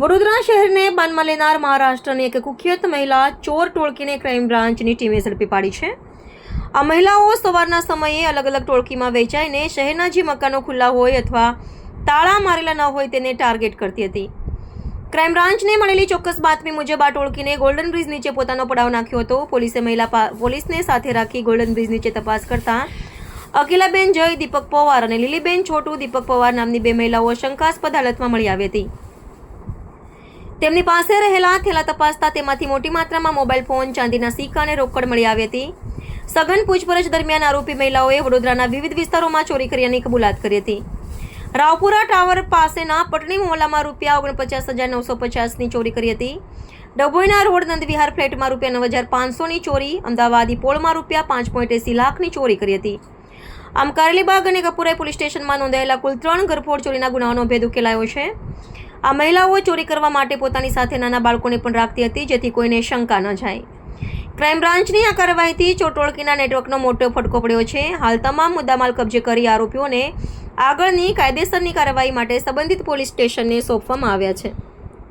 વડોદરા શહેરને બાનમાં લેનાર મહારાષ્ટ્રની એક કુખ્યાત મહિલા ચોર ટોળકીને ક્રાઇમ બ્રાન્ચની ટીમે ઝડપી પાડી છે। આ મહિલાઓ સવારના સમયે અલગ અલગ ટોળકીમાં વહેંચાઈને શહેરના જે મકાનો ખુલ્લા હોય અથવા તાળા મારેલા ન હોય તેને ટાર્ગેટ કરતી હતી। ક્રાઇમ બ્રાન્ચને મળેલી ચોક્કસ બાતમી મુજબ આ ટોળકીને ગોલ્ડન બ્રિજ નીચે પોતાનો પડાવ નાખ્યો હતો। પોલીસને સાથે રાખી ગોલ્ડન બ્રિજ નીચે તપાસ કરતા અકિલાબેન જય દીપક પવાર અને લીલીબેન છોટુ દીપક પવાર નામની બે મહિલાઓ શંકાસ્પદ હાલતમાં મળી આવી હતી। તેમની પાસે રહેલા થેલા તપાસતા તેમાંથી મોટી માત્રામાં મોબાઈલ ફોન, ચાંદીના સિક્કા અને રોકડ મળી આવી હતી। સઘન પૂછપરછ દરમિયાન આરોપી મહિલાઓએ વડોદરાના વિવિધ વિસ્તારોમાં ચોરી કર્યાની કબૂલાત કરી હતી। રાવપુરા ટાવર પાસેના પટણી મોહલ્લામાં ₹49,950ની ચોરી કરી હતી। ડભોઈના રોડ નંદવિહાર ફ્લેટમાં ₹9,500ની ચોરી, અમદાવાદી પોળમાં ₹5.80 લાખની ચોરી કરી હતી। આમ કારેલીબાગ અને કપુરાઈ પોલીસ સ્ટેશનમાં નોંધાયેલા કુલ 3 ઘરફોડ ચોરીના ગુનાઓનો ભેદ ઉકેલાયો છે। આ મહિલાઓ ચોરી કરવા માટે પોતાની સાથે નાના બાળકોને પણ રાખતી હતી, જેથી કોઈને શંકા ન જાય। ક્રાઇમ બ્રાન્ચની આ કાર્યવાહીથી ચોર ટોળકીના નેટવર્કનો મોટો ફટકો પડ્યો છે। હાલ તમામ મુદ્દામાલ કબજે કરી આરોપીઓને આગળની કાયદેસરની કાર્યવાહી માટે સંબંધિત પોલીસ સ્ટેશનને સોંપવામાં આવ્યા છે।